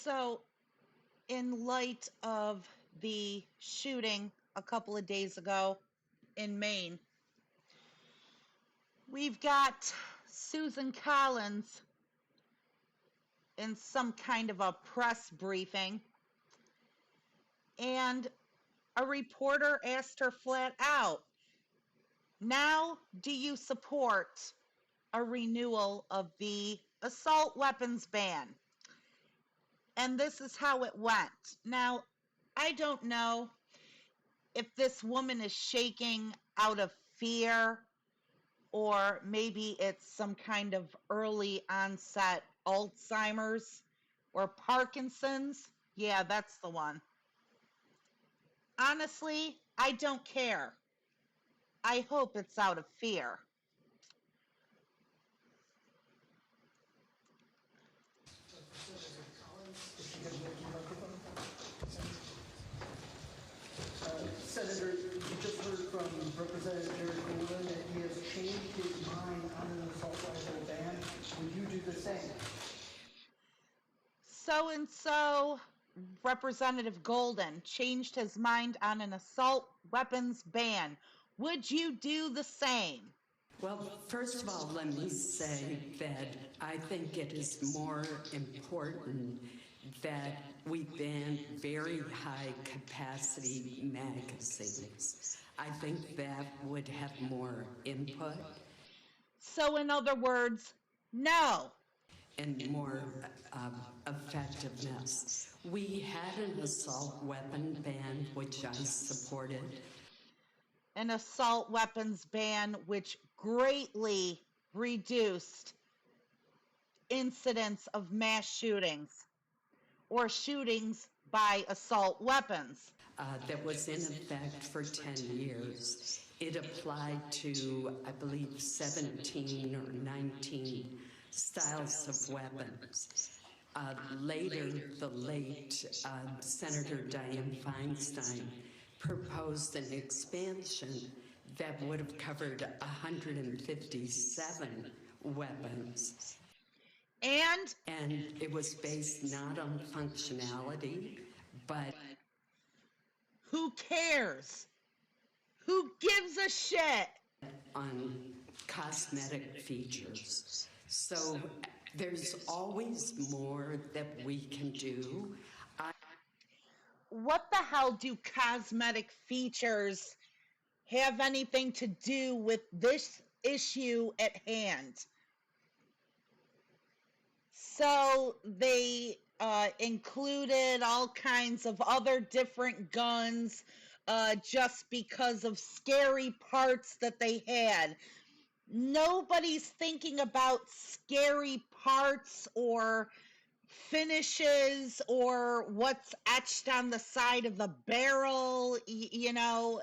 So, in light of the shooting a couple of days ago in Maine, we've got Susan Collins in some kind of a press briefing, and a reporter asked her flat out, now do you support a renewal of the assault weapons ban? And this is how it went. Now, I don't know if this woman is shaking out of fear or maybe it's some kind of early onset Alzheimer's or Parkinson's. Yeah, that's the one. Honestly, I don't care. I hope it's out of fear. Senator, you just heard from Representative Jerry Coleman that he has changed his mind on an assault rifle ban. Would you do the same? So-and-so Representative Golden changed his mind on an assault weapons ban. Would you do the same? Well, first of all, let me say that I think it is more important that we ban very high capacity magazines. I think that would have more input. So, in other words, no. And more effectiveness. We had an assault weapon ban, which I supported. An assault weapons ban which greatly reduced incidents of mass shootings or shootings by assault weapons. That was in effect for 10 years. It applied to, I believe, 17 or 19 styles of weapons. Later, the late Senator Dianne Feinstein proposed an expansion that would have covered 157 weapons. And it was based not on functionality, but who cares? Who gives a shit? On cosmetic features. So there's always more that we can do. What the hell do cosmetic features have anything to do with this issue at hand? So they included all kinds of other different guns just because of scary parts that they had. Nobody's thinking about scary parts or finishes or what's etched on the side of the barrel. You know,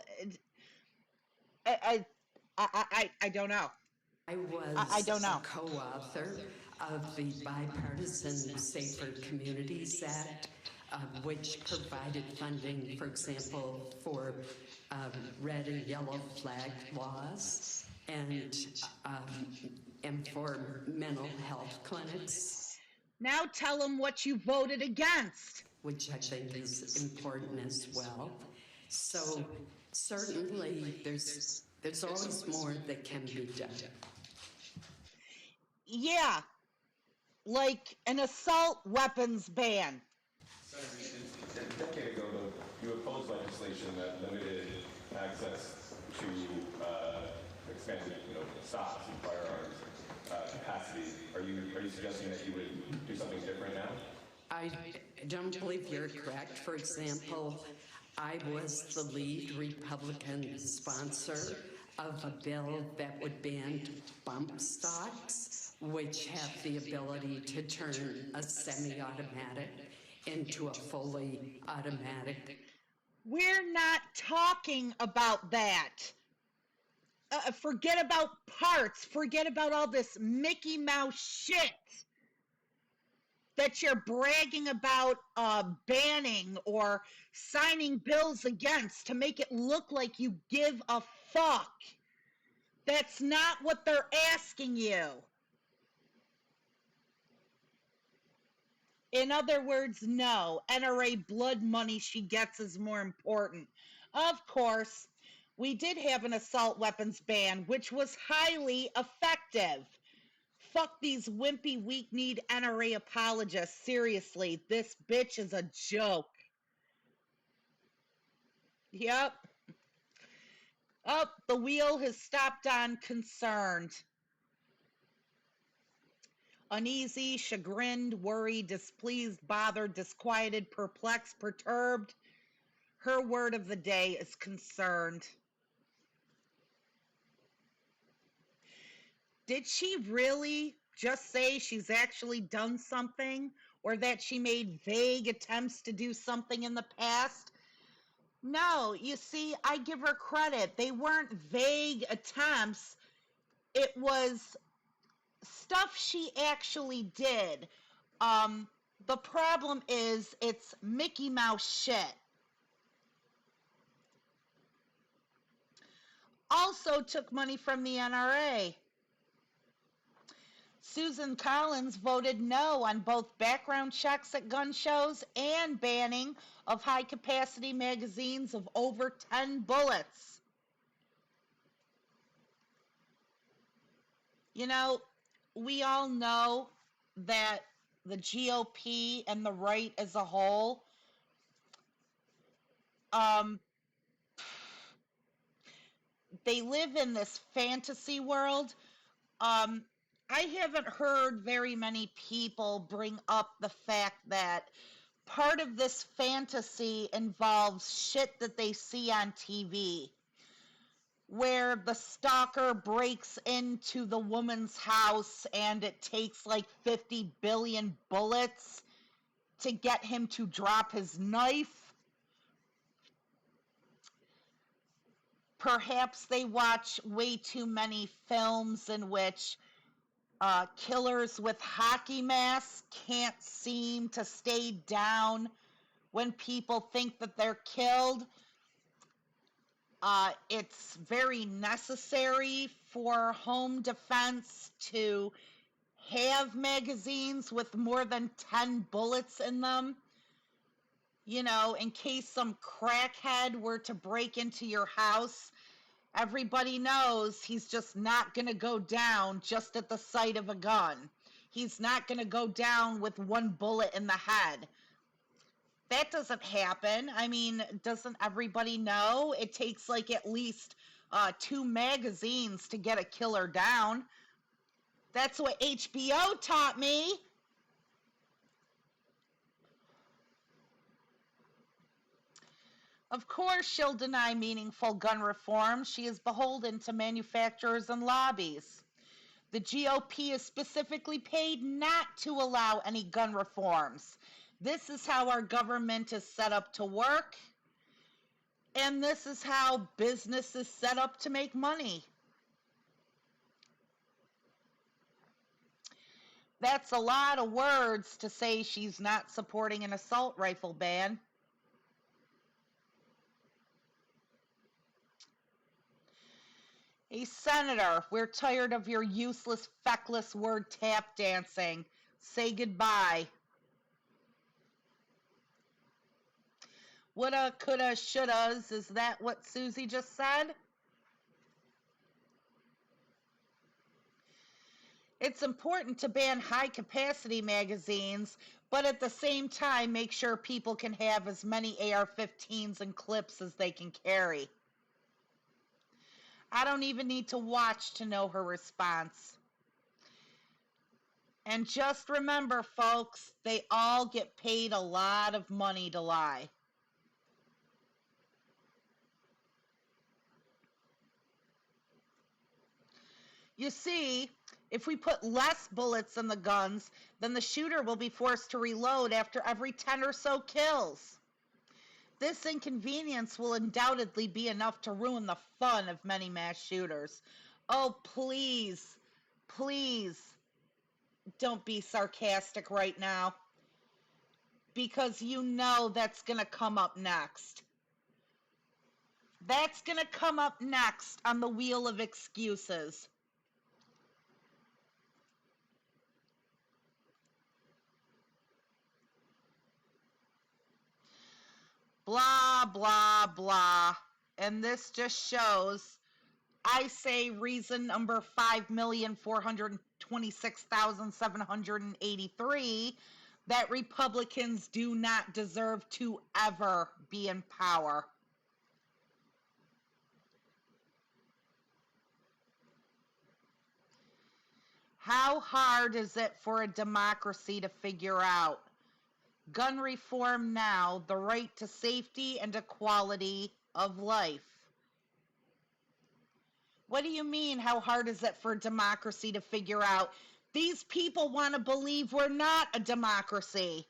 I don't know. I I don't was know. a co-author of the Bipartisan Safer Communities Act, which provided funding, for example, for red and yellow flag laws and for mental health clinics. Now tell them what you voted against. Which I think is important as well. So certainly there's always more that can be done. Yeah, like an assault weapons ban. Senator, a decade ago, though, you opposed legislation that limited access to expanded, stocks and firearms capacity. Are you suggesting that you would do something different now? I don't believe you're correct. For example, I was the lead Republican sponsor of a bill that would ban bump stocks, which have the ability to turn a semi-automatic into a fully automatic. We're not talking about that. Forget about parts. Forget about all this Mickey Mouse shit that you're bragging about banning or signing bills against to make it look like you give a fuck. That's not what they're asking you. In other words, no. NRA blood money she gets is more important. Of course, we did have an assault weapons ban, which was highly effective. Fuck these wimpy, weak-kneed NRA apologists. Seriously, this bitch is a joke. Yep. Oh, the wheel has stopped on concerned. Uneasy, chagrined, worried, displeased, bothered, disquieted, perplexed, perturbed. Her word of the day is concerned. Did she really just say she's actually done something, or that she made vague attempts to do something in the past? No, you see, I give her credit. They weren't vague attempts. It was stuff she actually did. Um, the problem is it's Mickey Mouse shit. Also took money from the NRA. Susan Collins voted no on both background checks at gun shows and banning of high-capacity magazines of over 10 bullets. You know, we all know that the GOP and the right as a whole, um, they live in this fantasy world. Um, I haven't heard very many people bring up the fact that part of this fantasy involves shit that they see on TV, where the stalker breaks into the woman's house and it takes like 50 billion bullets to get him to drop his knife. Perhaps they watch way too many films in which killers with hockey masks can't seem to stay down when people think that they're killed. It's very necessary for home defense to have magazines with more than 10 bullets in them. You know, in case some crackhead were to break into your house, everybody knows he's just not going to go down just at the sight of a gun. He's not going to go down with one bullet in the head. That doesn't happen. I mean, doesn't everybody know it takes like at least 2 magazines to get a killer down? That's what HBO taught me. Of course, she'll deny meaningful gun reform. She is beholden to manufacturers and lobbies. The GOP is specifically paid not to allow any gun reforms. This is how our government is set up to work, and this is how business is set up to make money. That's a lot of words to say she's not supporting an assault rifle ban. Hey, Senator, we're tired of your useless, feckless word tap dancing. Say goodbye. Woulda, coulda, shouldas. Is that what Susie just said? It's important to ban high-capacity magazines, but at the same time, make sure people can have as many AR-15s and clips as they can carry. I don't even need to watch to know her response. And just remember, folks, they all get paid a lot of money to lie. You see, if we put less bullets in the guns, then the shooter will be forced to reload after every 10 or so kills. This inconvenience will undoubtedly be enough to ruin the fun of many mass shooters. Oh, please, please, don't be sarcastic right now, because you know that's going to come up next. That's going to come up next on the wheel of excuses. blah, blah, blah. And this just shows, I say reason number 5,426,783, that Republicans do not deserve to ever be in power. How hard is it for a democracy to figure out? Gun reform now, the right to safety and equality of life. What do you mean, how hard is it for democracy to figure out? These people want to believe we're not a democracy.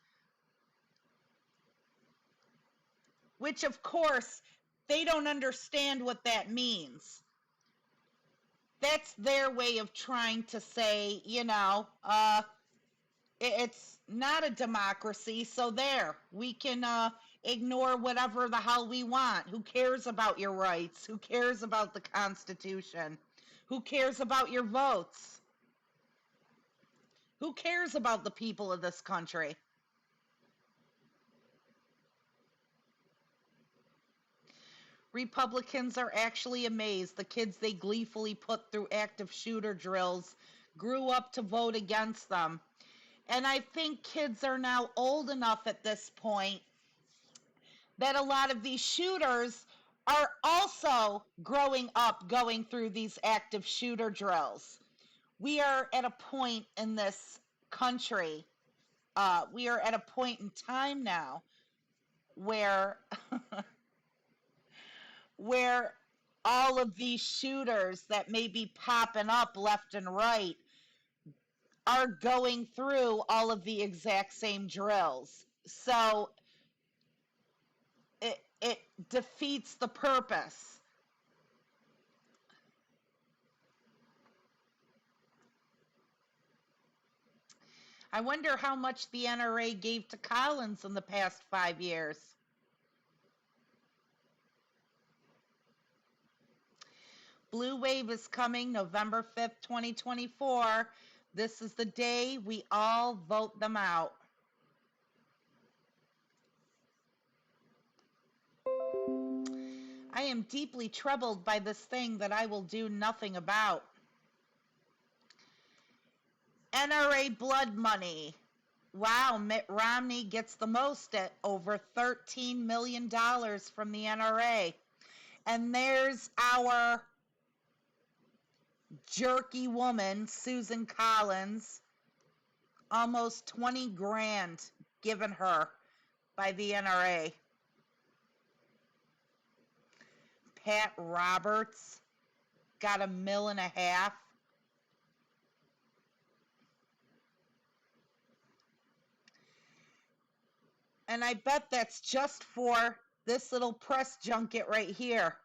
Which, of course, they don't understand what that means. That's their way of trying to say, it's not a democracy, so there, we can ignore whatever the hell we want. Who cares about your rights? Who cares about the Constitution? Who cares about your votes? Who cares about the people of this country? Republicans are actually amazed the kids they gleefully put through active shooter drills grew up to vote against them. And I think kids are now old enough at this point that a lot of these shooters are also growing up going through these active shooter drills. We are at a point in this country, we are at a point in time now where where all of these shooters that may be popping up left and right are going through all of the exact same drills. So it defeats the purpose. I wonder how much the NRA gave to Collins in the past 5 years. Blue Wave is coming November 5th, 2024. This is the day we all vote them out. I am deeply troubled by this thing that I will do nothing about. NRA blood money. Wow, Mitt Romney gets the most at over $13 million from the NRA. And there's our jerky woman, Susan Collins, almost 20 grand given her by the NRA. Pat Roberts got $1.5 million. And I bet that's just for this little press junket right here.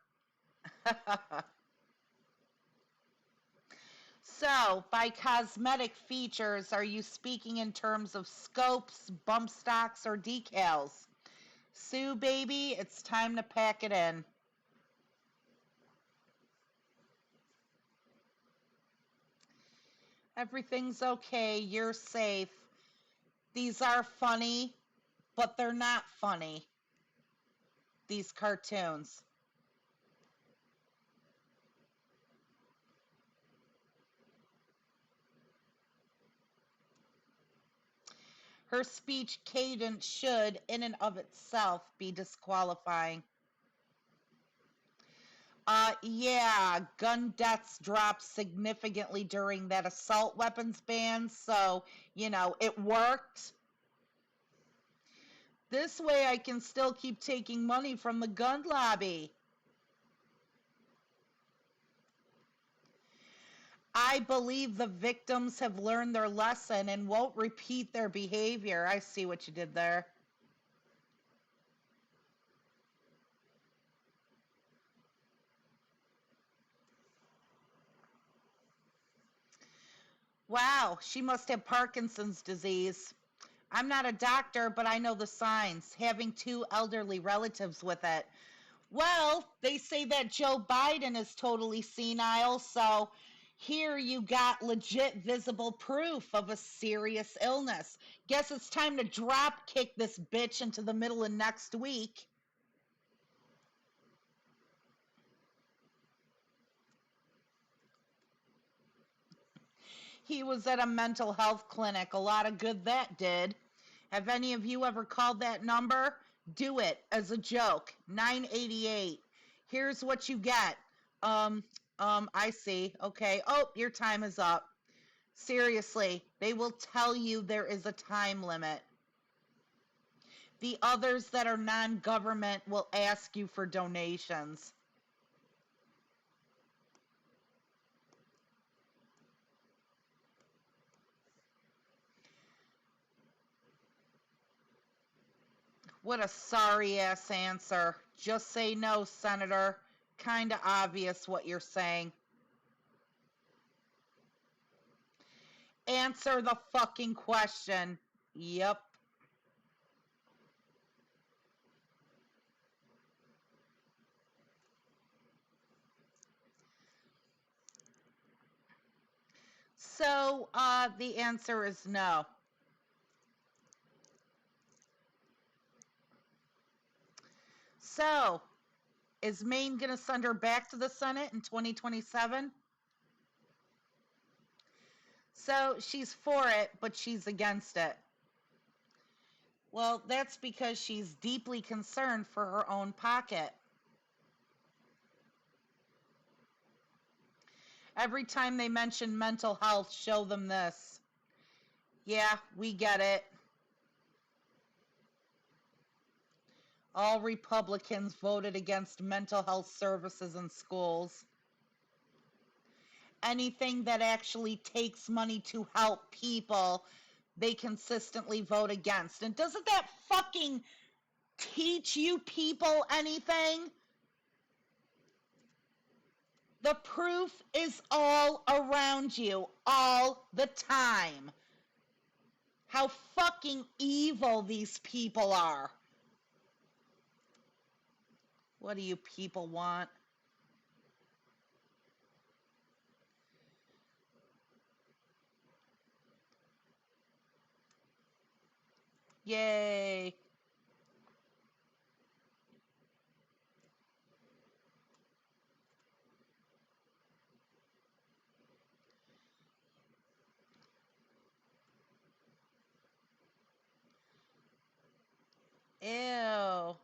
So, by cosmetic features, are you speaking in terms of scopes, bump stocks, or decals? Sue, baby, it's time to pack it in. Everything's okay. You're safe. These are funny, but they're not funny. These cartoons. Her speech cadence should, in and of itself, be disqualifying. Yeah, gun deaths dropped significantly during that assault weapons ban, so, it worked. This way I can still keep taking money from the gun lobby. I believe the victims have learned their lesson and won't repeat their behavior. I see what you did there. Wow, she must have Parkinson's disease. I'm not a doctor, but I know the signs, having 2 elderly relatives with it. Well, they say that Joe Biden is totally senile, so here you got legit visible proof of a serious illness. Guess it's time to drop kick this bitch into the middle of next week. He was at a mental health clinic. A lot of good that did. Have any of you ever called that number? Do it as a joke. 988. Here's what you get. I see. Okay. Oh, your time is up. Seriously, they will tell you there is a time limit. The others that are non-government will ask you for donations. What a sorry ass answer. Just say no, Senator. Kinda obvious what you're saying. Answer the fucking question. Yep. So, the answer is no. So, is Maine going to send her back to the Senate in 2027? So, she's for it, but she's against it. Well, that's because she's deeply concerned for her own pocket. Every time they mention mental health, show them this. Yeah, we get it. All Republicans voted against mental health services in schools. Anything that actually takes money to help people, they consistently vote against. And doesn't that fucking teach you people anything? The proof is all around you, all the time. How fucking evil these people are. What do you people want? Yay. Ew.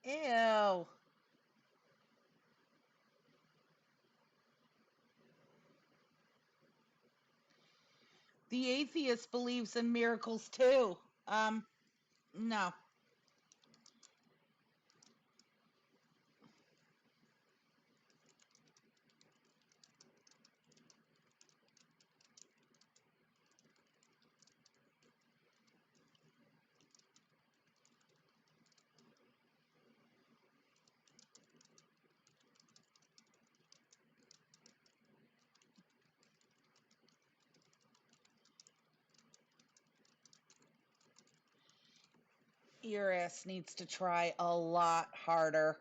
Ew. The atheist believes in miracles too. No. Your ass needs to try a lot harder.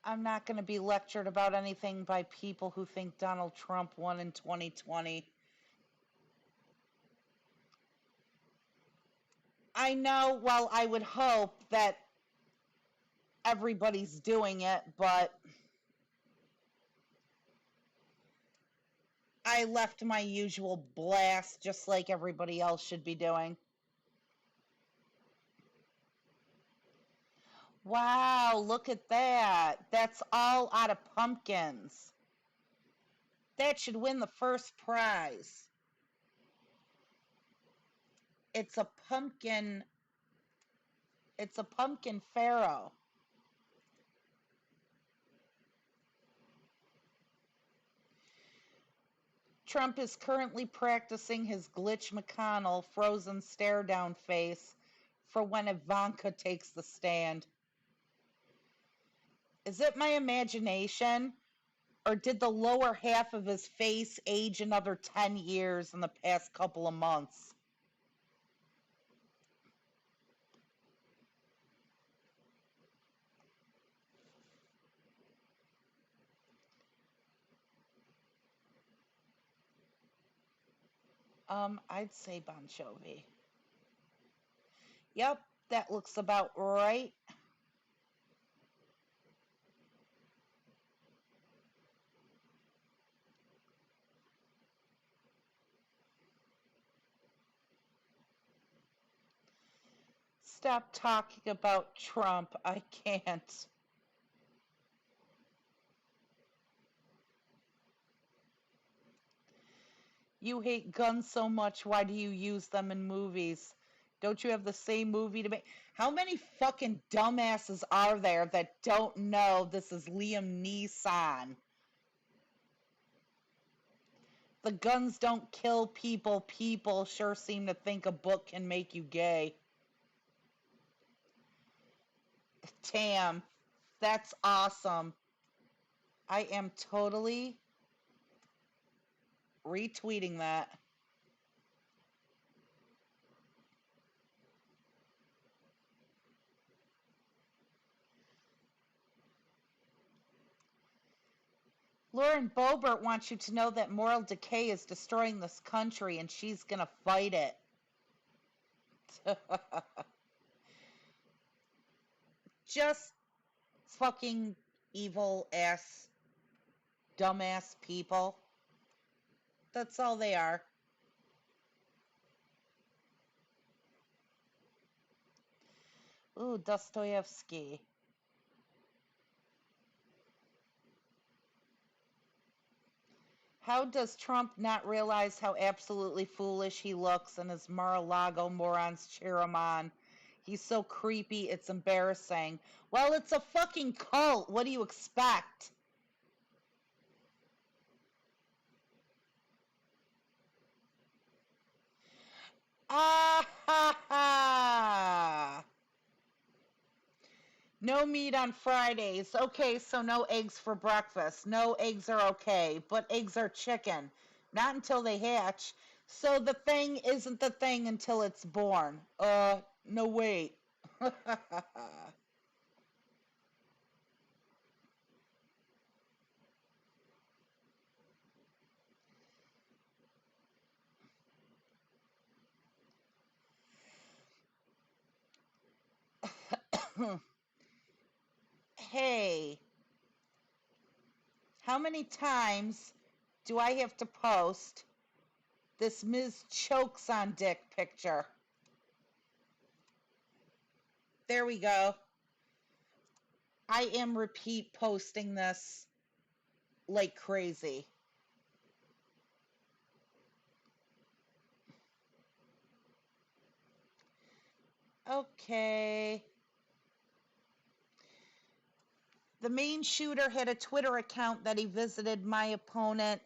I'm not going to be lectured about anything by people who think Donald Trump won in 2020. I know, well, I would hope that everybody's doing it, but I left my usual blast just like everybody else should be doing. Wow, look at that. That's all out of pumpkins. That should win the first prize. It's a pumpkin. It's a pumpkin pharaoh. Trump is currently practicing his Glitch McConnell frozen stare down face for when Ivanka takes the stand. Is it my imagination, or did the lower half of his face age another 10 years in the past couple of months? I'd say Bon Jovi. Yep, that looks about right. Stop talking about Trump. I can't. You hate guns so much. Why do you use them in movies? Don't you have the same movie to make? How many fucking dumbasses are there that don't know this is Liam Neeson? The guns don't kill people. People sure seem to think a book can make you gay. Damn, that's awesome. I am totally retweeting that. Lauren Boebert wants you to know that moral decay is destroying this country and she's gonna fight it. Just fucking evil ass, dumbass people. That's all they are. Ooh, Dostoevsky. How does Trump not realize how absolutely foolish he looks and his Mar-a-Lago morons cheer him on? He's so creepy, it's embarrassing. Well, it's a fucking cult. What do you expect? Ah ha ha! No meat on Fridays. Okay, so no eggs for breakfast. No eggs are okay, but eggs are chicken. Not until they hatch. So the thing isn't the thing until it's born. No wait. Hey, how many times do I have to post this Ms. Chokes on Dick picture? There we go. I am repeat posting this like crazy. Okay. The main shooter had a Twitter account that he visited my opponent,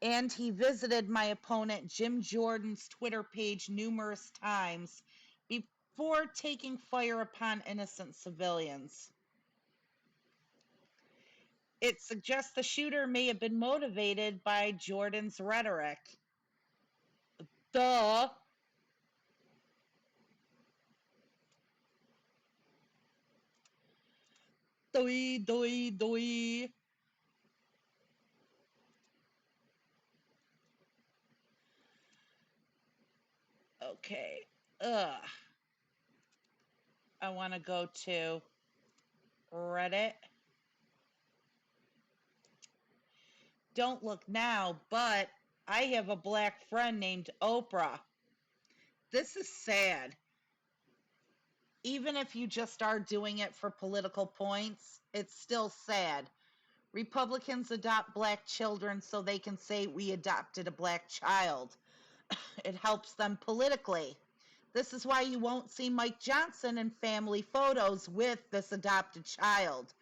and he visited my opponent Jim Jordan's Twitter page numerous times before taking fire upon innocent civilians. It suggests the shooter may have been motivated by Jordan's rhetoric. Duh. Doi, doi, doi. Okay. Ugh. I want to go to Reddit. Don't look now, but I have a black friend named Oprah. This is sad. Even if you just are doing it for political points, it's still sad. Republicans adopt black children so they can say we adopted a black child. It helps them politically. This is why you won't see Mike Johnson in family photos with this adopted child.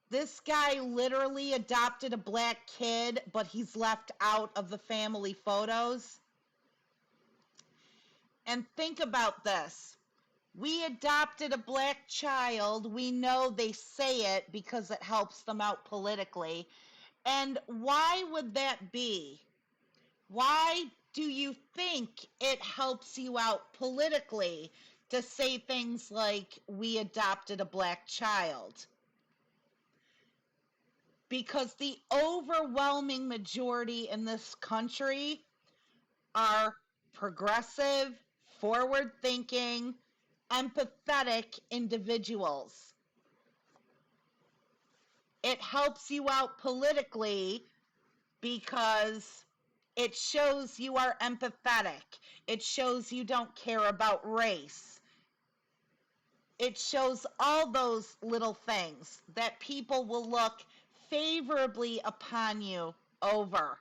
This guy literally adopted a black kid, but he's left out of the family photos. And think about this. We adopted a black child. We know they say it because it helps them out politically. And why would that be? Why do you think it helps you out politically to say things like, we adopted a black child? Because the overwhelming majority in this country are progressive, forward thinking, empathetic individuals. It helps you out politically because it shows you are empathetic. It shows you don't care about race. It shows all those little things that people will look favorably upon you over.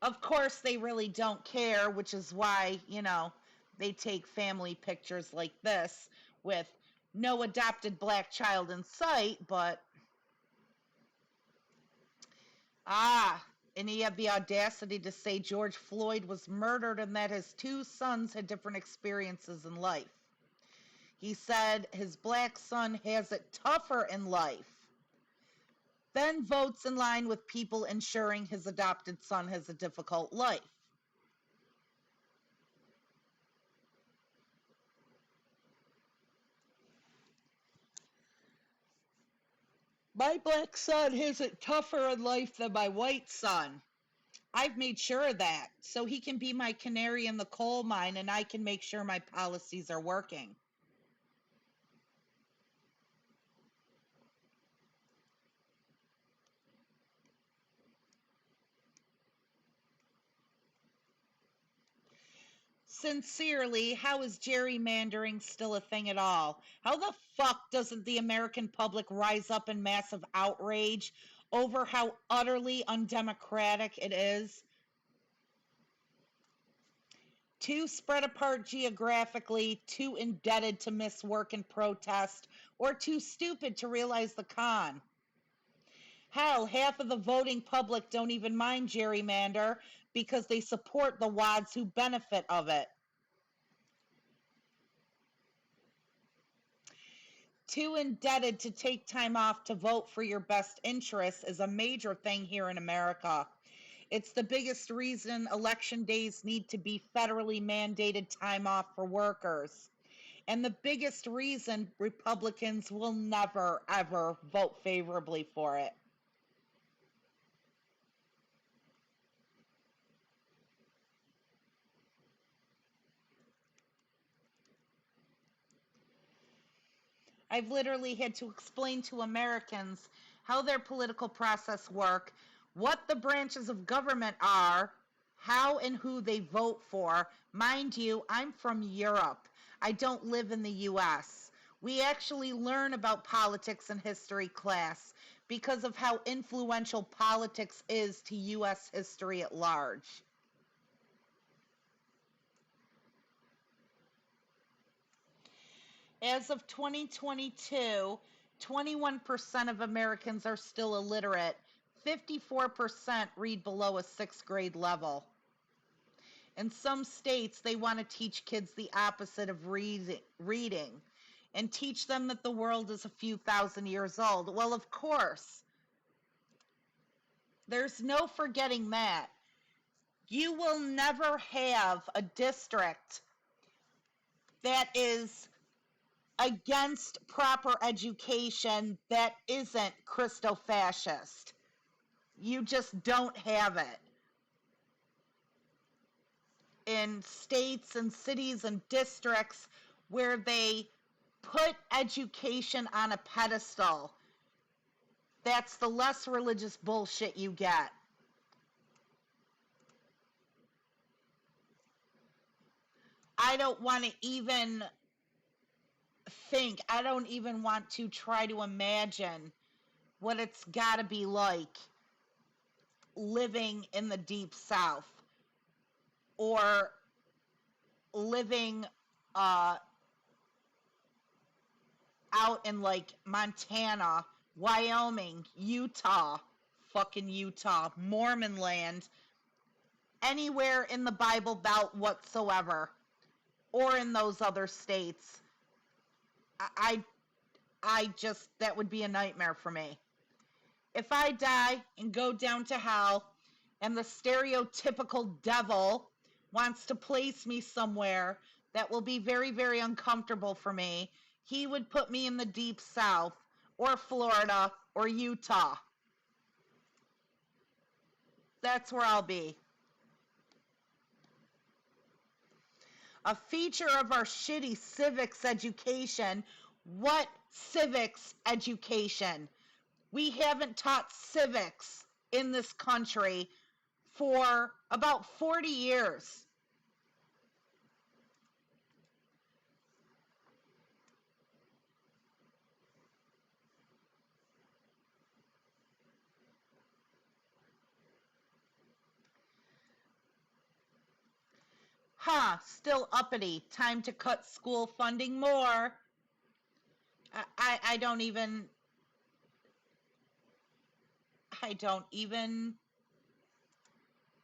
Of course, they really don't care, which is why, they take family pictures like this with no adopted black child in sight, but and he had the audacity to say George Floyd was murdered and that his two sons had different experiences in life. He said his black son has it tougher in life, then votes in line with people ensuring his adopted son has a difficult life. My black son has it tougher in life than my white son. I've made sure of that, so he can be my canary in the coal mine and I can make sure my policies are working. Sincerely, how is gerrymandering still a thing at all? How the fuck doesn't the American public rise up in massive outrage over how utterly undemocratic it is? Too spread apart geographically, too indebted to miss work and protest, or too stupid to realize the con. Hell, half of the voting public don't even mind gerrymander because they support the wads who benefit of it. Too indebted to take time off to vote for your best interests is a major thing here in America. It's the biggest reason election days need to be federally mandated time off for workers. And the biggest reason Republicans will never, ever vote favorably for it. I've literally had to explain to Americans how their political process work, what the branches of government are, how and who they vote for. Mind you, I'm from Europe. I don't live in the US. We actually learn about politics in history class because of how influential politics is to US history at large. As of 2022, 21% of Americans are still illiterate. 54% read below a sixth grade level. In some states, they want to teach kids the opposite of reading and teach them that the world is a few thousand years old. Well, of course, there's no forgetting that. You will never have a district that is against proper education that isn't Christo-fascist. You just don't have it. In states and cities and districts where they put education on a pedestal, that's the less religious bullshit you get. I don't want to even I don't even want to try to imagine what it's got to be like living in the deep south or living out in like Montana, Wyoming, Utah, fucking Utah, Mormon land, anywhere in the Bible Belt whatsoever, or in those other states. I, I just, that would be a nightmare for me. If I die and go down to hell and the stereotypical devil wants to place me somewhere that will be very, very uncomfortable for me, he would put me in the deep south or Florida or Utah. That's where I'll be. A feature of our shitty civics education. What civics education? We haven't taught civics in this country for about 40 years. Still uppity. Time to cut school funding more. I don't even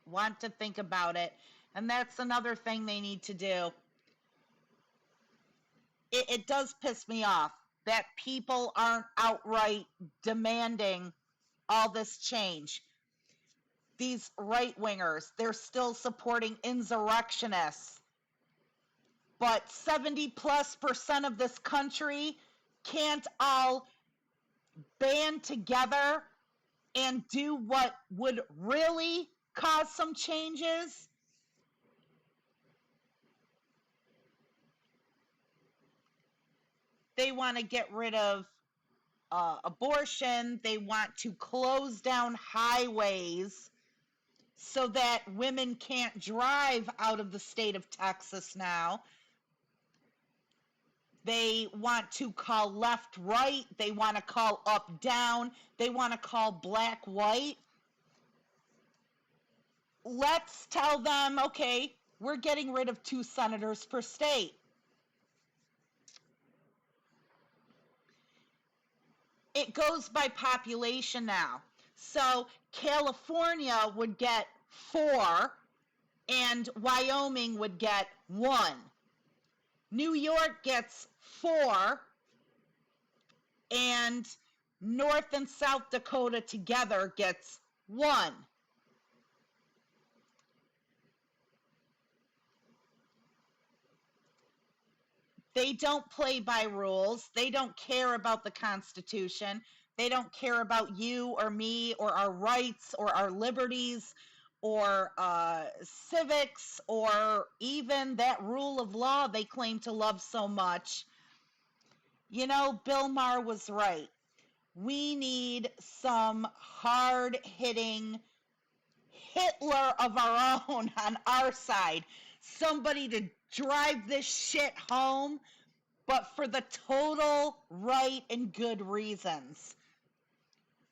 want to think about it. And that's another thing they need to do. It does piss me off that people aren't outright demanding all this change. These right-wingers, they're still supporting insurrectionists. But 70+% of this country can't all band together and do what would really cause some changes. They want to get rid of abortion. They want to close down highways so that women can't drive out of the state of Texas now. They want to call left right. They want to call up down. They want to call black white. Let's tell them, okay, we're getting rid of 2 senators per state. It goes by population now. So California would get 4 and Wyoming would get 1. New York gets 4 and North and South Dakota together gets 1. They don't play by rules. They don't care about the Constitution. They don't care about you or me or our rights or our liberties or civics or even that rule of law they claim to love so much. You know, Bill Maher was right. We need some hard-hitting Hitler of our own on our side. Somebody to drive this shit home, but for the total right and good reasons.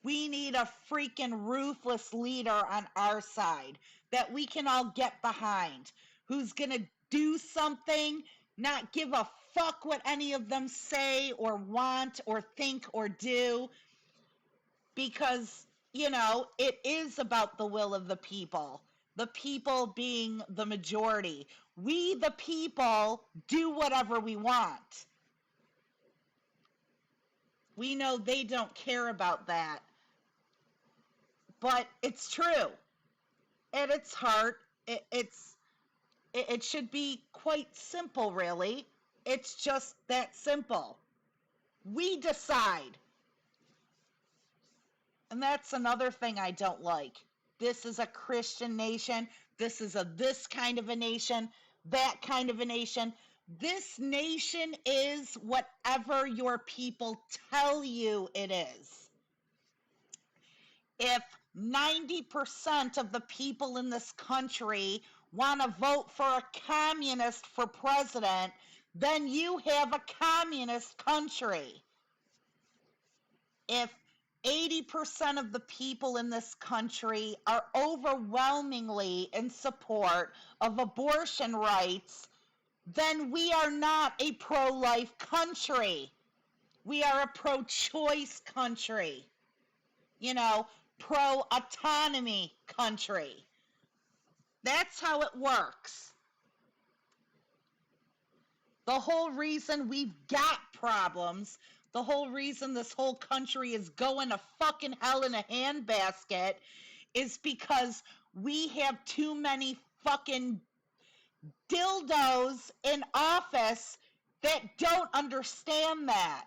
We need a freaking ruthless leader on our side that we can all get behind, who's going to do something, not give a fuck what any of them say or want or think or do, because, you know, it is about the will of the people being the majority. We, the people, do whatever we want. We know they don't care about that. But it's true. At its heart, it should be quite simple, really. It's just that simple. We decide. And that's another thing I don't like. This is a Christian nation. This is this kind of a nation, that kind of a nation. This nation is whatever your people tell you it is. If 90% of the people in this country want to vote for a communist for president, then you have a communist country. If 80% of the people in this country are overwhelmingly in support of abortion rights, then we are not a pro-life country. We are a pro-choice country. You know, pro-autonomy country. That's how it works. The whole reason we've got problems, the whole reason this whole country is going to fucking hell in a handbasket is because we have too many fucking dildos in office that don't understand that.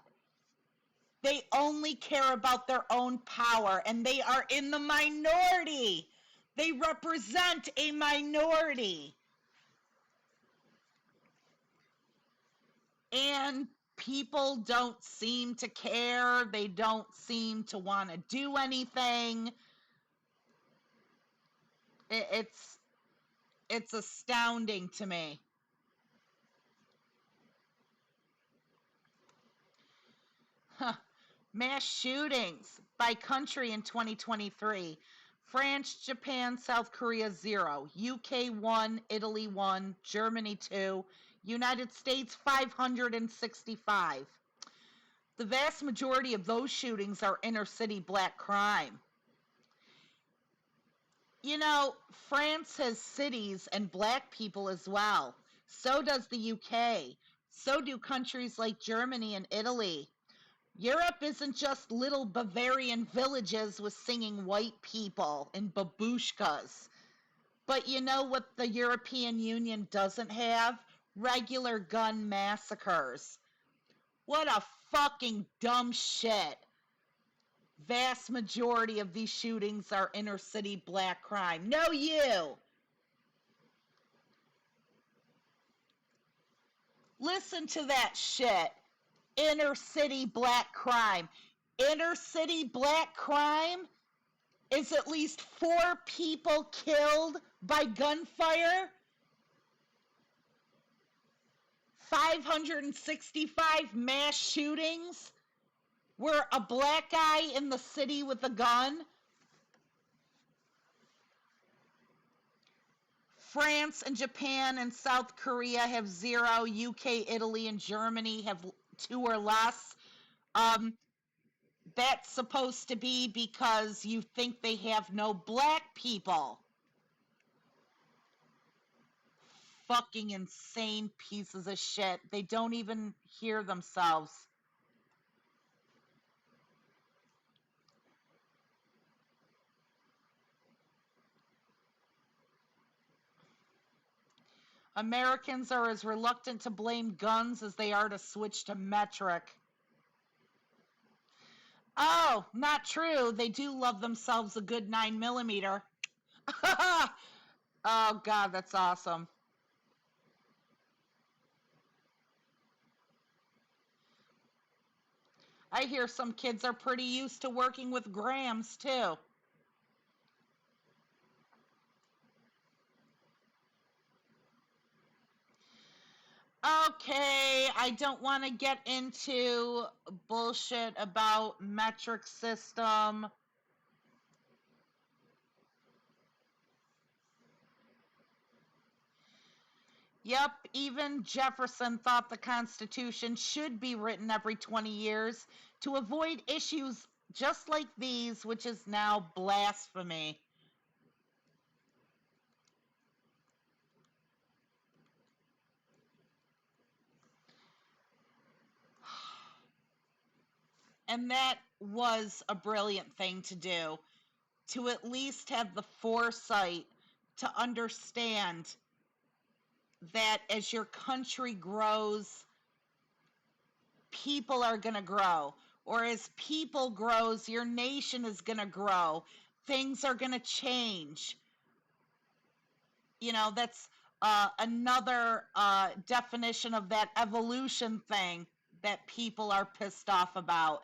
They only care about their own power, and they are in the minority. They represent a minority. And people don't seem to care. They don't seem to want to do anything. It's astounding to me. Huh. Mass shootings by country in 2023. France, Japan, South Korea 0, UK 1, Italy 1, Germany 2, United States 565. The vast majority of those shootings are inner city black crime. You know, France has cities and black people as well. So does the UK. So do countries like Germany and Italy. Europe isn't just little Bavarian villages with singing white people and babushkas. But you know what the European Union doesn't have? Regular gun massacres. What a fucking dumb shit. Vast majority of these shootings are inner city black crime. No, you! Listen to that shit. Inner city black crime. Inner city black crime is at least 4 people killed by gunfire, 565 mass shootings where a black guy in the city with a gun. France and Japan and South Korea have 0. UK, Italy, and Germany have 2 or less. That's supposed to be because you think they have no black people. Fucking insane pieces of shit. They don't even hear themselves. Americans are as reluctant to blame guns as they are to switch to metric. Oh, not true. They do love themselves a good 9mm. Oh, God, that's awesome. I hear some kids are pretty used to working with grams, too. Okay, I don't want to get into bullshit about metric system. Yep, even Jefferson thought the Constitution should be written every 20 years to avoid issues just like these, which is now blasphemy. And that was a brilliant thing to do, to at least have the foresight to understand that as your country grows, people are going to grow. Or as people grows, your nation is going to grow. Things are going to change. You know, that's another definition of that evolution thing that people are pissed off about.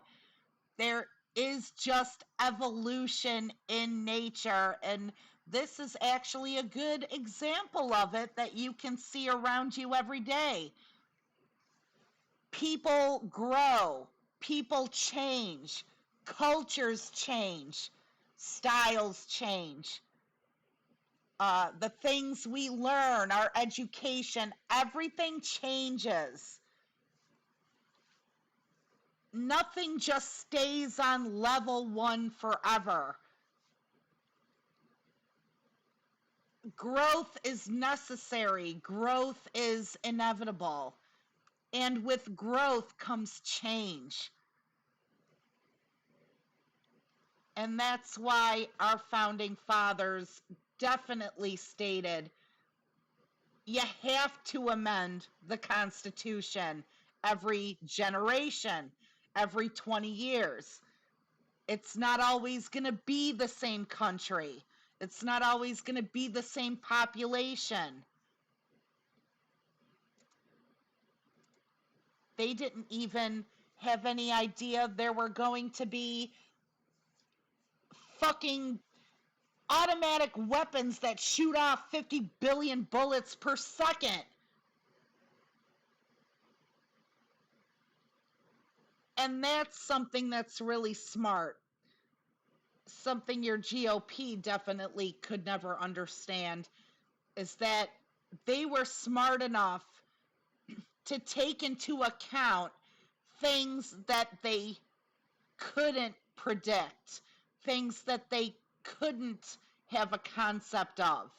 There is just evolution in nature, and this is actually a good example of it that you can see around you every day. People grow, people change, cultures change, styles change. The things we learn, our education, everything changes. Nothing just stays on level 1 forever. Growth is necessary, growth is inevitable. And with growth comes change. And that's why our founding fathers definitely stated you have to amend the Constitution every generation, every 20 years. It's not always going to be the same country. It's not always going to be the same population. They didn't even have any idea there were going to be fucking automatic weapons that shoot off 50 billion bullets per second. And that's something that's really smart. Something your GOP definitely could never understand is that they were smart enough to take into account things that they couldn't predict, things that they couldn't have a concept of.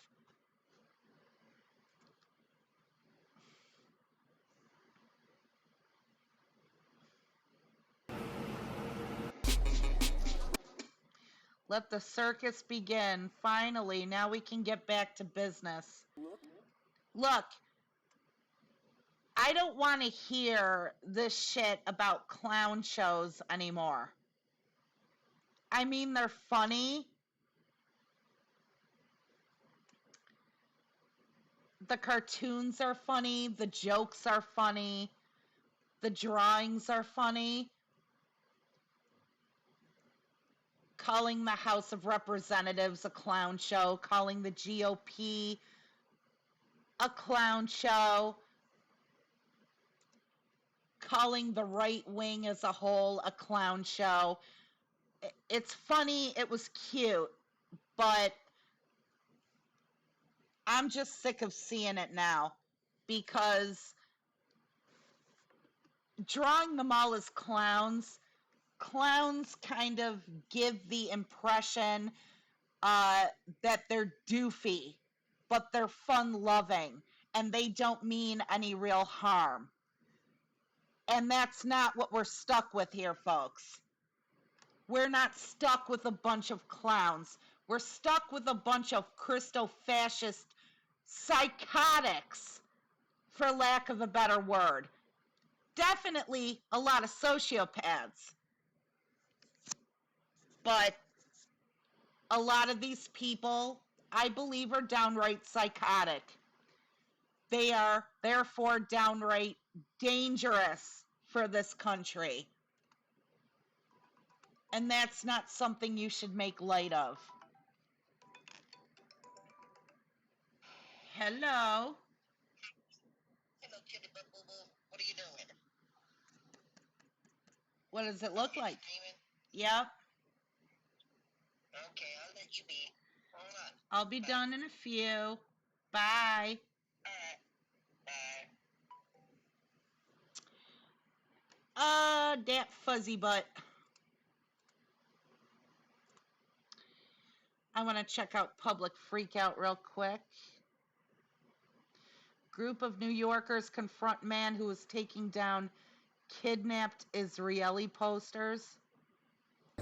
Let the circus begin. Finally, now we can get back to business. Look, I don't want to hear this shit about clown shows anymore. I mean, they're funny. The cartoons are funny. The jokes are funny. The drawings are funny. Calling the House of Representatives a clown show, calling the GOP a clown show, calling the right wing as a whole a clown show. It's funny, it was cute, but I'm just sick of seeing it now because drawing them all as clowns kind of give the impression that they're doofy, but they're fun-loving, and they don't mean any real harm. And that's not what we're stuck with here, folks. We're not stuck with a bunch of clowns. We're stuck with a bunch of Christo-fascist psychotics, for lack of a better word. Definitely a lot of sociopaths. But a lot of these people, I believe, are downright psychotic. They are therefore downright dangerous for this country. And that's not something you should make light of. Hello. Hello, kitty butt boo boo. What are you doing? What does it look like? Streaming? Yep. Okay, I'll let you be. Hold on. I'll be done in a few. Bye. Alright. Bye. That fuzzy butt. I want to check out Public Freakout real quick. Group of New Yorkers confront man who is taking down kidnapped Israeli posters.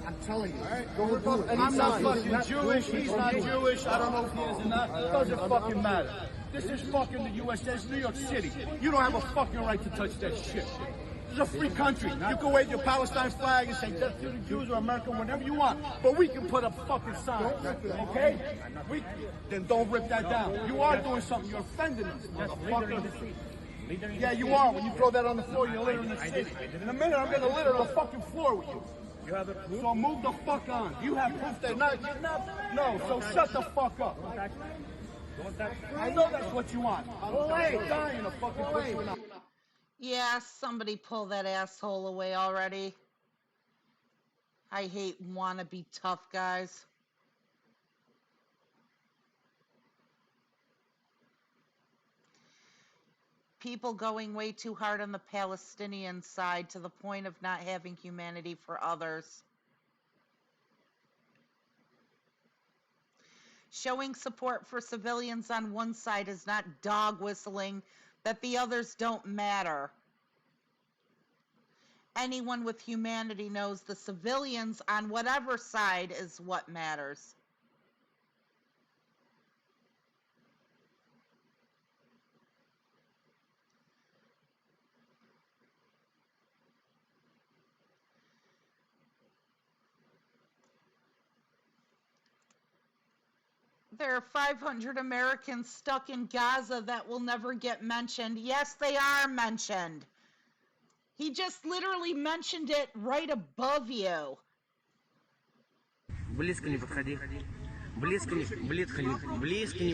I'm telling you. Go do it. I'm not fucking Jewish. He's not Jewish. I don't know if he is or not. Doesn't fucking matter. This is fucking the USA. It's New York City. You don't have a fucking right to touch that shit. This is a free country. You can wave your Palestine flag and say death to the Jews or America, whatever you want. But we can put up fucking signs. Okay? Then don't rip that down. You are doing something. You're offending us, motherfucker. Yeah, you are. When you throw that on the floor, you're littering the city. In a minute, I'm going to litter the fucking floor with you. You have a proof? So move the fuck on. You have proof that you're not. No, so shut the fuck up. I know that's what you want. I'm dying to fucking put you in a... Yeah, somebody pull that asshole away already. I hate wannabe tough guys. People going way too hard on the Palestinian side to the point of not having humanity for others. Showing support for civilians on one side is not dog whistling that the others don't matter. Anyone with humanity knows the civilians on whatever side is what matters. There are 500 Americans stuck in Gaza that will never get mentioned. Yes, they are mentioned. He just literally mentioned it right above you. Близко не подходи. Близко не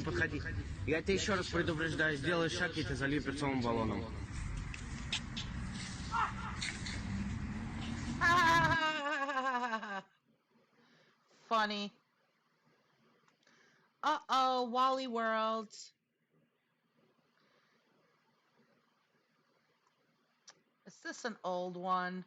подходи. Я тебя еще раз предупреждаю, сделай шаг, я тебя залью перцовым баллоном. Funny. Uh-oh, Wally World. Is this an old one?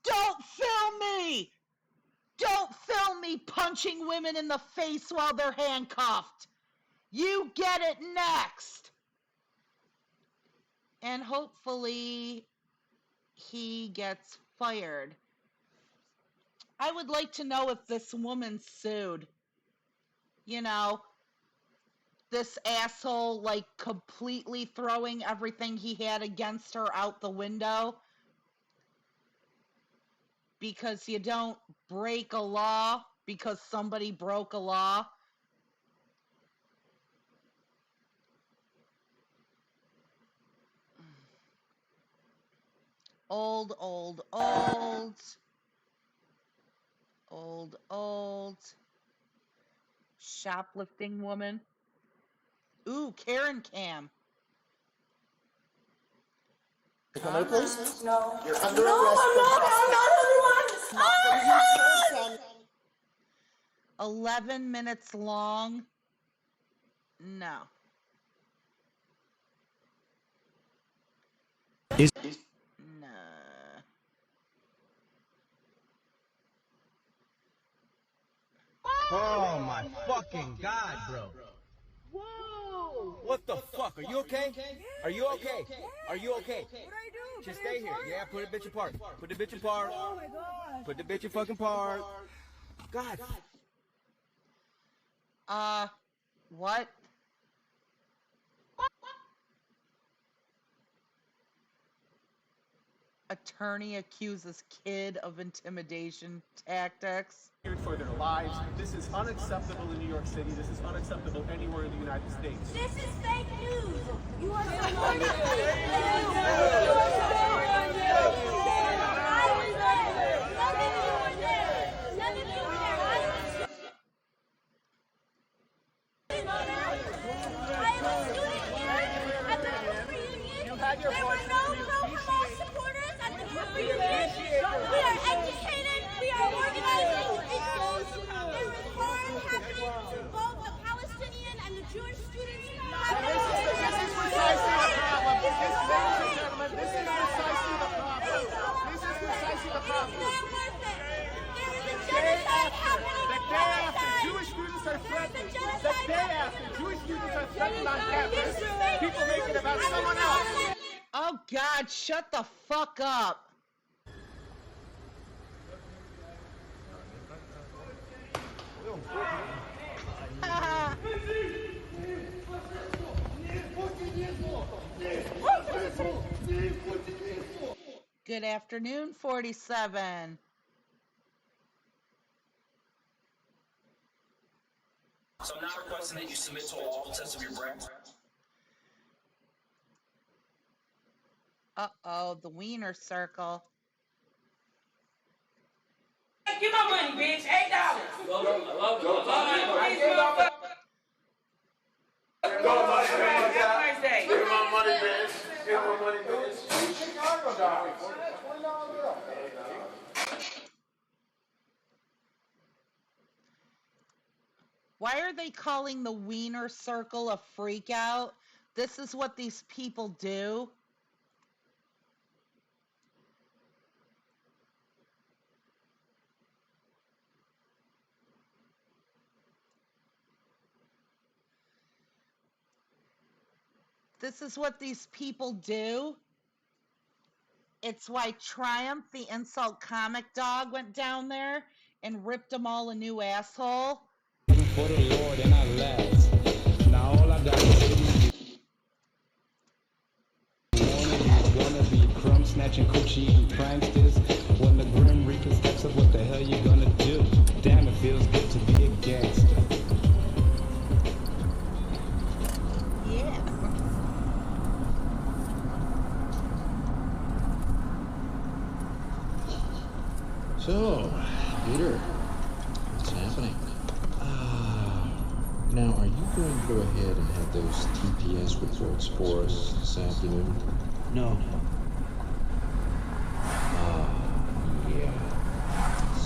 Don't film me! Don't film me punching women in the face while they're handcuffed. You get it next. And hopefully he gets fired. I would like to know if this woman sued. You know, this asshole, like, completely throwing everything he had against her out the window. Because you don't break a law because somebody broke a law. Old, old, old. Old, old. Shoplifting woman. Ooh, Karen Cam. Hello, please? No. You're under arrest. I'm not under 11 minutes long. No. No. Oh my fucking God, bro. Whoa! What the fuck? Are you okay? Are you okay? Are you okay? What do I do? Just stay here. Yeah, put the bitch in park. Put the bitch in park. Oh my god. Put the bitch in fucking park. God. What? Attorney accuses kid of intimidation tactics. For their lives. This is unacceptable in New York City. This is unacceptable anywhere in the United States. This is fake news. You are supporting fake news. You are supporting fake news. I was there. None of you were there. None of you were there. I am a student here at the Cooper Union. There were no pro-Hamas supporters at the Cooper Union. We are educated. We are organizing issues. There is harm happening to both the Palestinian and the Jewish students. This is precisely the problem. Ladies and gentlemen, this is precisely the problem. This is precisely the problem. It's not worth it. There is a genocide happening. The day after Jewish students are threatened, the day after Jewish students are threatened on campus, people make it about someone else. Oh God, shut the fuck up. Good afternoon, 47. So I'm not requesting that you submit to all tests of your brain. Uh-oh, the Wiener Circle. Hey, give my money, bitch. $8. I love it. Go, money, man. Have a nice day. Give my money, bitch. Give my money, bitch. Why are they calling the Wiener Circle a freak out? This is what these people do. This is what these people do. It's why Triumph, the insult comic dog, went down there and ripped them all a new asshole. For the Lord and I laughed. Now all I got is wanna be crumb snatching coochie eating pranksters. When the grim reaper steps up, what the hell you So, Peter, what's happening? Now, are you going to go ahead and have those TPS reports for us this afternoon? No. Yeah.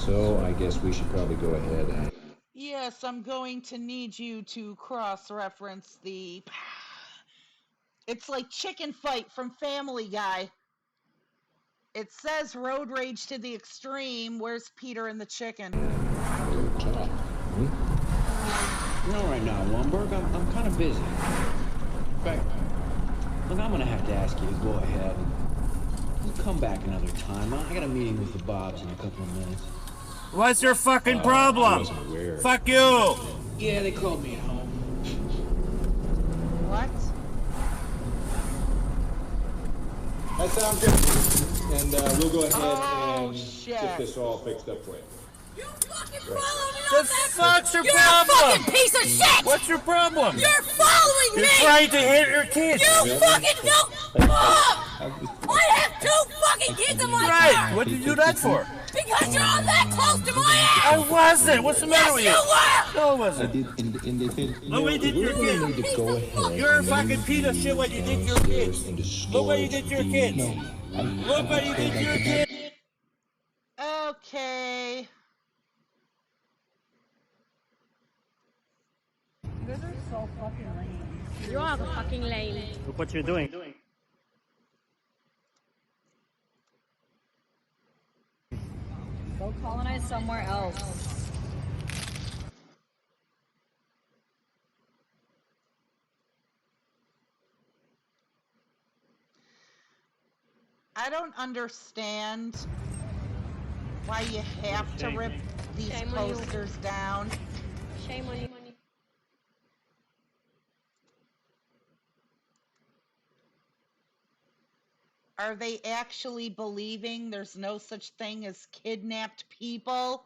So, I guess we should probably go ahead and... Yes, I'm going to need you to cross-reference the... It's like Chicken Fight from Family Guy. It says road rage to the extreme. Where's Peter and the chicken? Not right now, Lumberg. I'm kind of busy. In fact, look, I'm gonna have to ask you to go ahead. You come back another time. I got a meeting with the Bobs in a couple of minutes. What's your fucking problem? Fuck you! Yeah, they called me at home. What? That sounds good. And we'll go ahead and shit. get this all fixed up for you. You fucking follow me The on that fuck's your You're problem? a fucking piece of shit! What's your problem? You're following me! You're trying to hit your kids! You fucking don't fuck! I have 2 fucking kids in my Right! car! What did you do that for? Because you're on that close to my ass! I wasn't! What's the matter with you? Yes, you were! No, it wasn't. Look what you did to your kids. You're a fucking piece of shit what you did to your kids. Look what you did to your kids. Look what you did to your kids. Okay. You guys are so fucking lame. You are fucking lame. Look what you're doing. Go colonize somewhere else. I don't understand why you have to rip these posters down. Shame on you. Are they actually believing there's no such thing as kidnapped people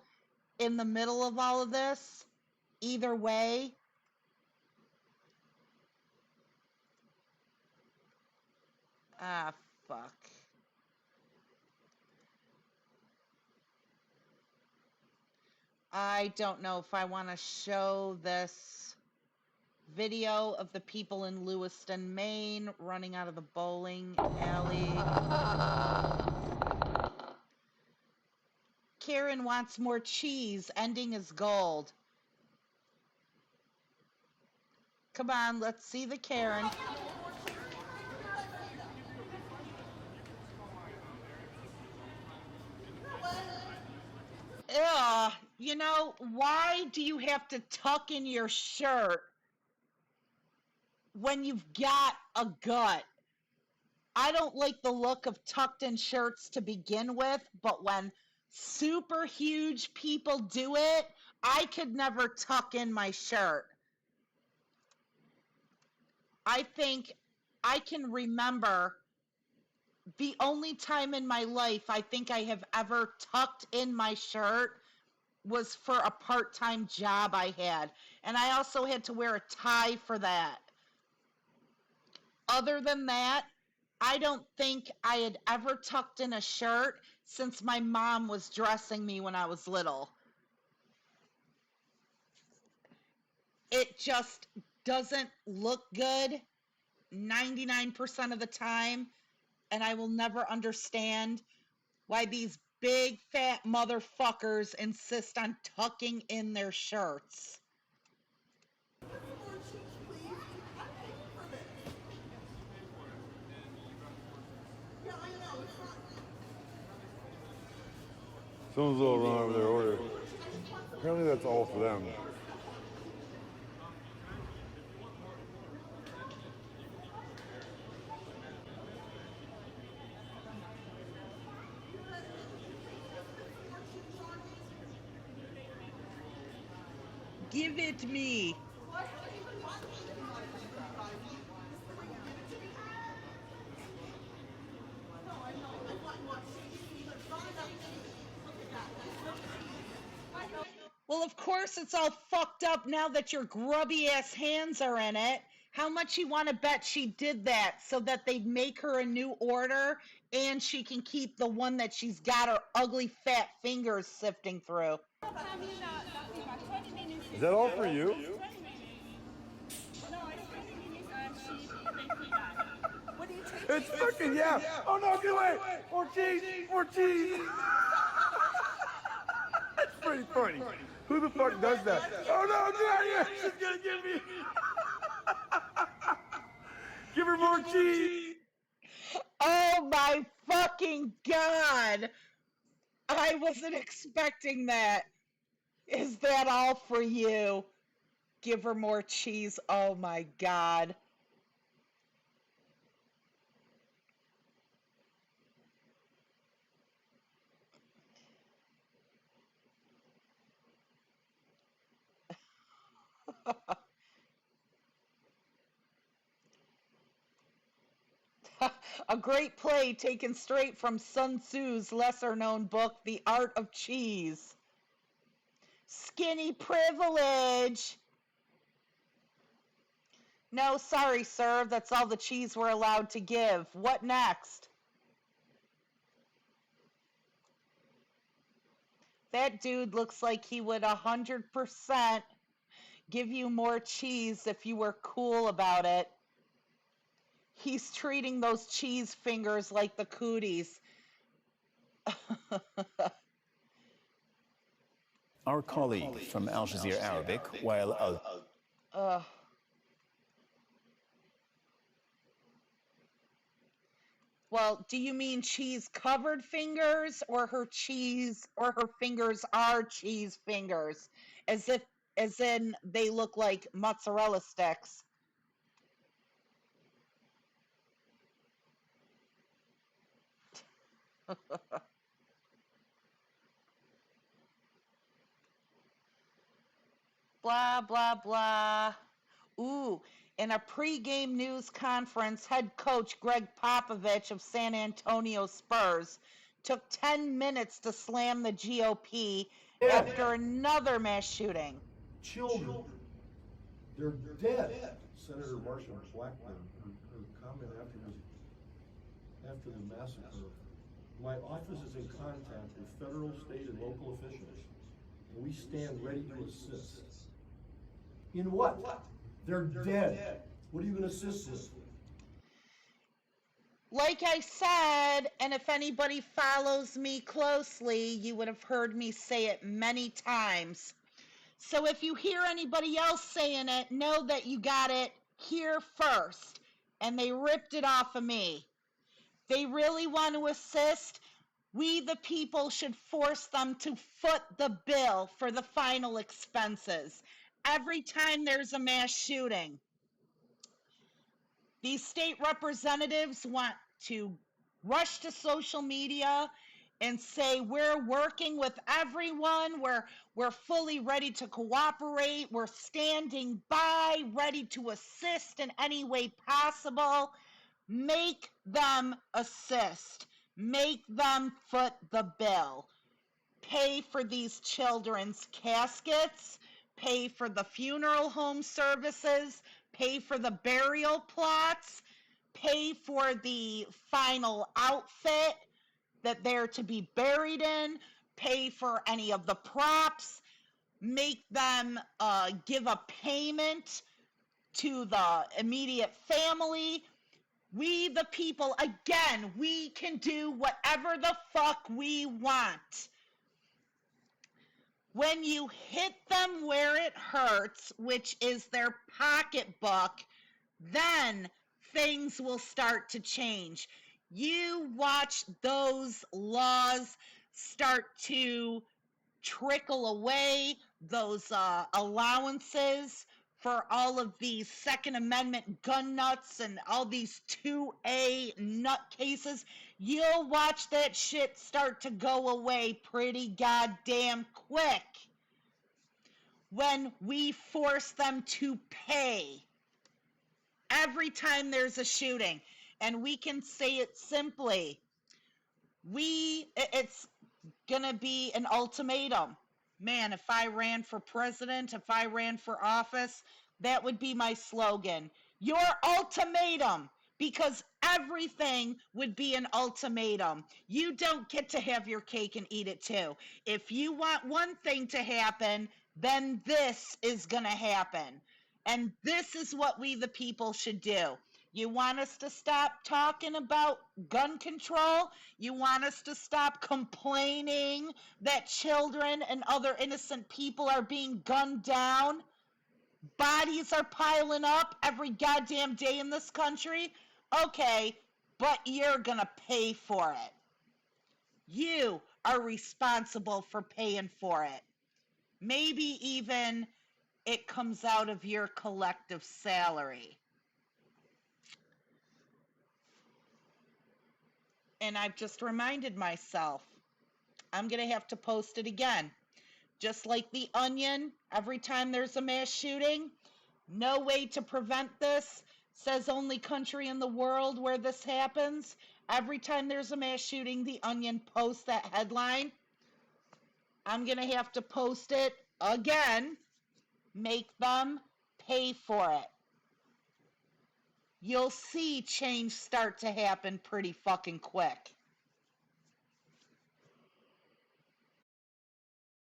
in the middle of all of this? Either way. Ah, fuck. I don't know if I want to show this video of the people in Lewiston, Maine, running out of the bowling alley. Karen wants more cheese. Ending is gold. Come on, let's see the Karen. Ugh, you know, why do you have to tuck in your shirt when you've got a gut? I don't like the look of tucked in shirts to begin with, but when super huge people do it, I could never tuck in my shirt. I think I can remember the only time in my life I think I have ever tucked in my shirt was for a part-time job I had. And I also had to wear a tie for that. Other than that, I don't think I had ever tucked in a shirt since my mom was dressing me when I was little. It just doesn't look good 99% of the time, and I will never understand why these big fat motherfuckers insist on tucking in their shirts. Someone's a little wrong with their order. Apparently that's all for them. Give it me. Well, of course it's all fucked up now that your grubby ass hands are in it. How much you want to bet she did that so that they'd make her a new order and she can keep the one that she's got her ugly fat fingers sifting through? Is that all for you? It's fucking yeah. Oh no, get away! More cheese! More cheese! That's pretty funny. Who the fuck does that? Oh no, get out of here! She's gonna get me! Give her more cheese! Oh my fucking God! I wasn't expecting that. Is that all for you? Give her more cheese. Oh my God. A great play taken straight from Sun Tzu's lesser known book, The Art of Cheese. Skinny privilege. No, sorry, sir. That's all the cheese we're allowed to give. What next? That dude looks like he would 100% give you more cheese if you were cool about it. He's treating those cheese fingers like the cooties. Our colleague from Al Jazeera Arabic, while Well, do you mean cheese covered fingers, or her fingers are cheese fingers? As in they look like mozzarella sticks. Blah, blah, blah. Ooh, in a pregame news conference, head coach Greg Popovich of San Antonio Spurs took 10 minutes to slam the GOP after another mass shooting. Children, they're dead. Senator Marsha Blackburn, her comment after the massacre. My office is in contact with federal, state, and local officials, and we stand ready to assist. In what? They're dead. What are you going to assist with? Like I said, and if anybody follows me closely, you would have heard me say it many times. So if you hear anybody else saying it, know that you got it here first, and they ripped it off of me. They really want to assist. We, the people, should force them to foot the bill for the final expenses. Every time there's a mass shooting, these state representatives want to rush to social media and say, we're working with everyone, we're fully ready to cooperate, we're standing by, ready to assist in any way possible. Make them assist. Make them foot the bill. Pay for these children's caskets, pay for the funeral home services, pay for the burial plots, pay for the final outfit that they're to be buried in, pay for any of the props, make them give a payment to the immediate family. We, the people, again, we can do whatever the fuck we want. When you hit them where it hurts, which is their pocketbook, then things will start to change. You watch those laws start to trickle away, those allowances for all of these Second Amendment gun nuts and all these 2A nut cases. You'll watch that shit start to go away pretty goddamn quick when we force them to pay every time there's a shooting. And we can say it simply. It's gonna be an ultimatum. Man, if I ran for president, if I ran for office, that would be my slogan. Your ultimatum, because everything would be an ultimatum. You don't get to have your cake and eat it too. If you want one thing to happen, then this is going to happen. And this is what we, the people, should do. You want us to stop talking about gun control? You want us to stop complaining that children and other innocent people are being gunned down? Bodies are piling up every goddamn day in this country? Okay, but you're gonna pay for it. You are responsible for paying for it. Maybe even it comes out of your collective salary. And I've just reminded myself, I'm going to have to post it again. Just like the Onion, every time there's a mass shooting, no way to prevent this, says only country in the world where this happens. Every time there's a mass shooting, the Onion posts that headline. I'm going to have to post it again. Make them pay for it. You'll see change start to happen pretty fucking quick.